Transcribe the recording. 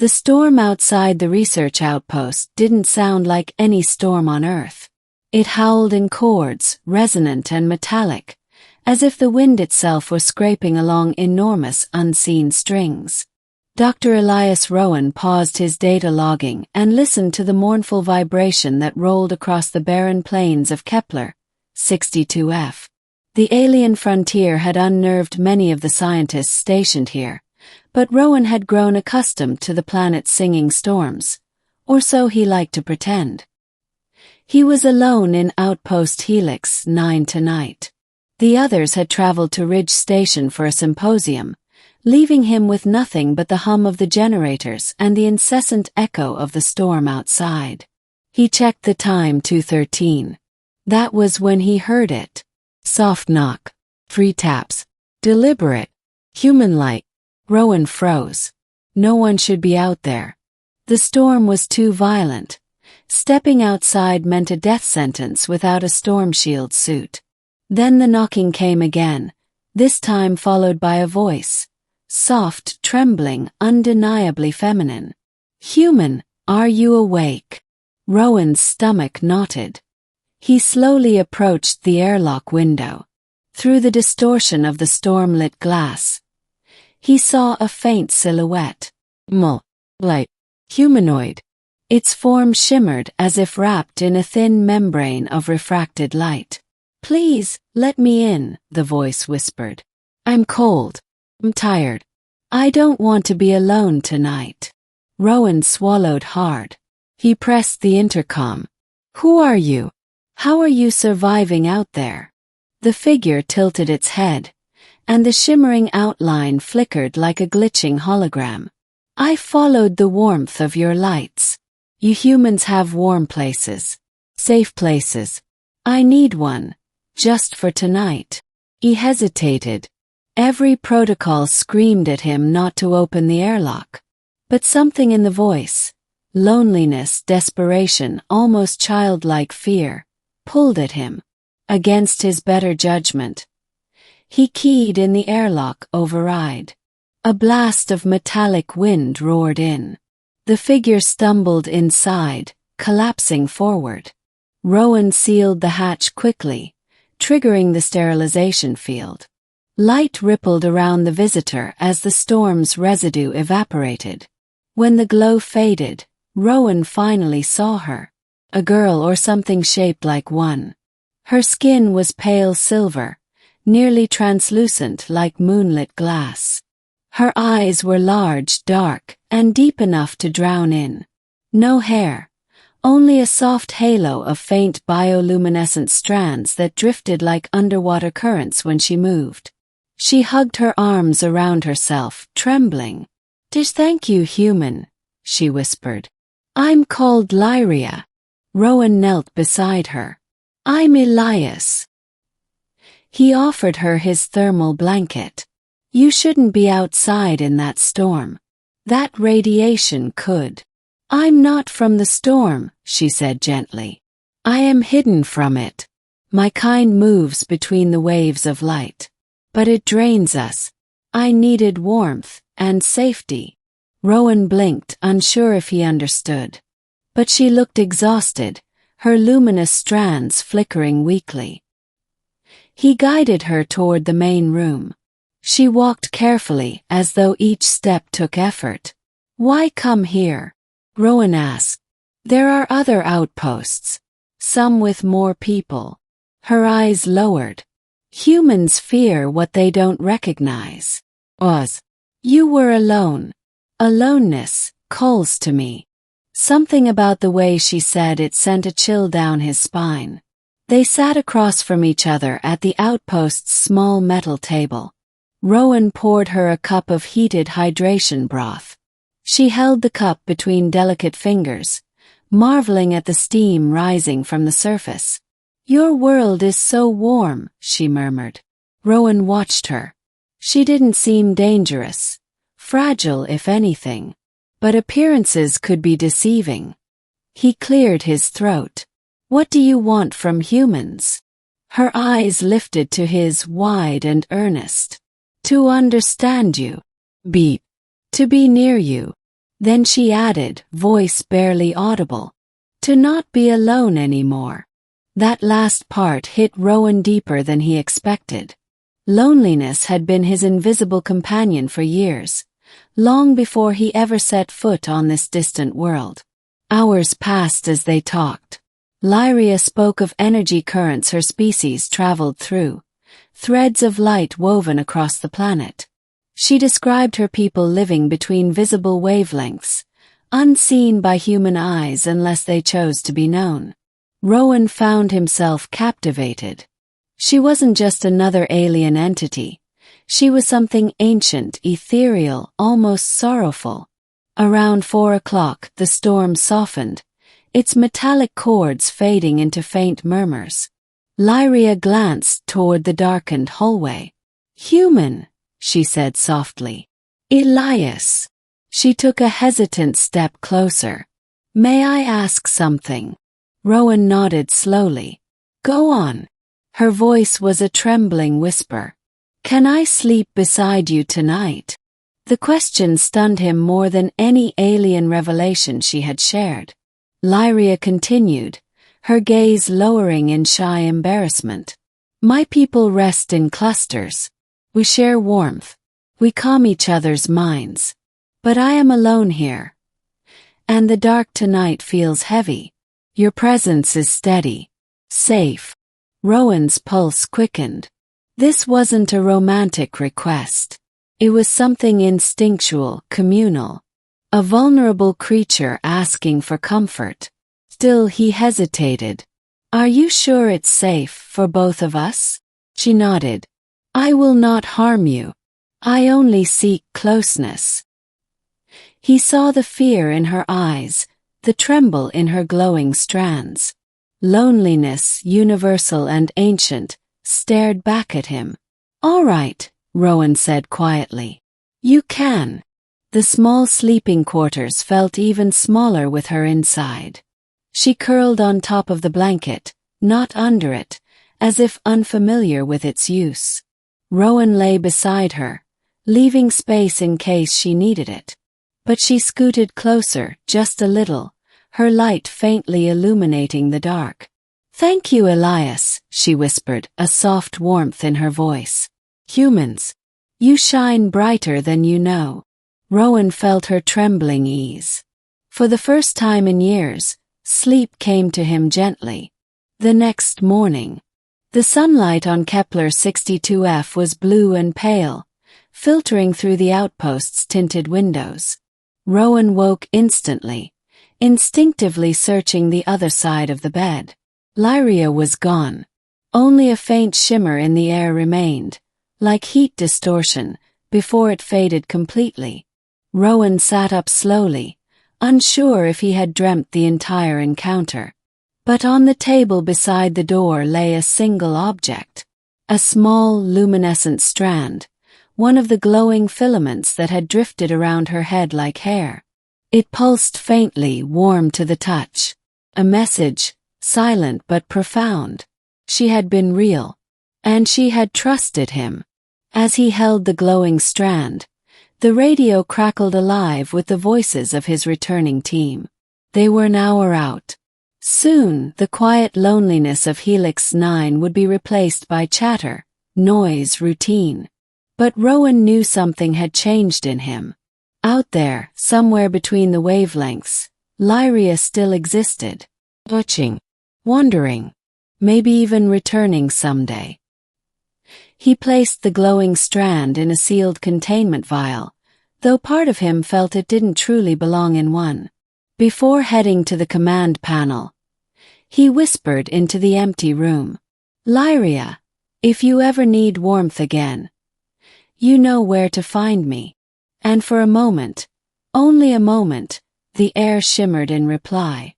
The storm outside the research outpost didn't sound like any storm on Earth. It howled in chords, resonant and metallic, as if the wind itself were scraping along enormous unseen strings. Dr. Elias Rowan paused his data logging and listened to the mournful vibration that rolled across the barren plains of Kepler, 62F. The alien frontier had unnerved many of the scientists stationed here, but Rowan had grown accustomed to the planet's singing storms, or so he liked to pretend. He was alone in Outpost Helix 9 tonight. The others had traveled to Ridge Station for a symposium, leaving him with nothing but the hum of the generators and the incessant echo of the storm outside. He checked the time, 2:13. That was when he heard it. Soft knock. 3 taps. Deliberate. Human-like. Rowan froze. No one should be out there. The storm was too violent. Stepping outside meant a death sentence without a storm shield suit. Then the knocking came again, this time followed by a voice. Soft, trembling, undeniably feminine. "Human, are you awake?" Rowan's stomach knotted. He slowly approached the airlock window. Through the distortion of the storm-lit glass, he saw a faint silhouette. Light. Humanoid. Its form shimmered as if wrapped in a thin membrane of refracted light. "Please, let me in," the voice whispered. "I'm cold. I'm tired. I don't want to be alone tonight." Rowan swallowed hard. He pressed the intercom. "Who are you? How are you surviving out there?" The figure tilted its head, and the shimmering outline flickered like a glitching hologram. "I followed the warmth of your lights. You humans have warm places. Safe places. I need one. Just for tonight." He hesitated. Every protocol screamed at him not to open the airlock. But something in the voice, loneliness, desperation, almost childlike fear, pulled at him. Against his better judgment, he keyed in the airlock override. A blast of metallic wind roared in. The figure stumbled inside, collapsing forward. Rowan sealed the hatch quickly, triggering the sterilization field. Light rippled around the visitor as the storm's residue evaporated. When the glow faded, Rowan finally saw her. A girl or something shaped like one. Her skin was pale silver, nearly translucent like moonlit glass. Her eyes were large, dark, and deep enough to drown in. No hair, only a soft halo of faint bioluminescent strands that drifted like underwater currents when she moved. She hugged her arms around herself, trembling. Thank you, human," she whispered. "I'm called Lyria." Rowan knelt beside her. "I'm Elias." He offered her his thermal blanket. "You shouldn't be outside in that storm. That radiation could." "I'm not from the storm," she said gently. "I am hidden from it. My kind moves between the waves of light. But it drains us. I needed warmth and safety." Rowan blinked, unsure if he understood. But she looked exhausted, her luminous strands flickering weakly. He guided her toward the main room. She walked carefully, as though each step took effort. "Why come here?" Rowan asked. "There are other outposts. Some with more people." Her eyes lowered. "Humans fear what they don't recognize." You were alone. Aloneness calls to me." Something about the way she said it sent a chill down his spine. They sat across from each other at the outpost's small metal table. Rowan poured her a cup of heated hydration broth. She held the cup between delicate fingers, marveling at the steam rising from the surface. "Your world is so warm," she murmured. Rowan watched her. She didn't seem dangerous, fragile if anything, but appearances could be deceiving. He cleared his throat. "What do you want from humans?" Her eyes lifted to his, wide and earnest. "To understand you. To be near you." Then she added, voice barely audible, to not be alone anymore. That last part hit Rowan deeper than he expected. Loneliness had been his invisible companion for years, long before he ever set foot on this distant world. Hours passed as they talked. Lyria spoke of energy currents her species traveled through, threads of light woven across the planet. She described her people living between visible wavelengths, unseen by human eyes unless they chose to be known. Rowan found himself captivated. She wasn't just another alien entity. She was something ancient, ethereal, almost sorrowful. Around 4 o'clock, the storm softened, its metallic chords fading into faint murmurs. Lyria glanced toward the darkened hallway. Human, she said softly. Elias. She took a hesitant step closer. May I ask something? Rowan nodded slowly. Go on. Her voice was a trembling whisper. Can I sleep beside you tonight? The question stunned him more than any alien revelation she had shared. Lyria continued, her gaze lowering in shy embarrassment. My people rest in clusters. We share warmth. We calm each other's minds. But I am alone here. And the dark tonight feels heavy. Your presence is steady. Safe. Rowan's pulse quickened. This wasn't a romantic request. It was something instinctual, communal. A vulnerable creature asking for comfort. Still he hesitated. Are you sure it's safe for both of us? She nodded. I will not harm you. I only seek closeness. He saw the fear in her eyes, the tremble in her glowing strands. Loneliness, universal and ancient, stared back at him. All right, Rowan said quietly. You can. The small sleeping quarters felt even smaller with her inside. She curled on top of the blanket, not under it, as if unfamiliar with its use. Rowan lay beside her, leaving space in case she needed it. But she scooted closer, just a little, her light faintly illuminating the dark. Thank you, Elias, she whispered, a soft warmth in her voice. Humans, you shine brighter than you know. Rowan felt her trembling ease. For the first time in years, sleep came to him gently. The next morning, the sunlight on Kepler 62F was blue and pale, filtering through the outpost's tinted windows. Rowan woke instantly, instinctively searching the other side of the bed. Lyria was gone. Only a faint shimmer in the air remained, like heat distortion, before it faded completely. Rowan sat up slowly, unsure if he had dreamt the entire encounter. But on the table beside the door lay a single object. A small, luminescent strand, one of the glowing filaments that had drifted around her head like hair. It pulsed faintly, warm to the touch. A message, silent but profound. She had been real. And she had trusted him. As he held the glowing strand, the radio crackled alive with the voices of his returning team. They were an hour out. Soon, the quiet loneliness of Helix 9 would be replaced by chatter, noise, routine. But Rowan knew something had changed in him. Out there, somewhere between the wavelengths, Lyria still existed. Watching, wondering, maybe even returning someday. He placed the glowing strand in a sealed containment vial, though part of him felt it didn't truly belong in one. Before heading to the command panel, he whispered into the empty room. Lyria, if you ever need warmth again, you know where to find me. And for a moment, only a moment, the air shimmered in reply.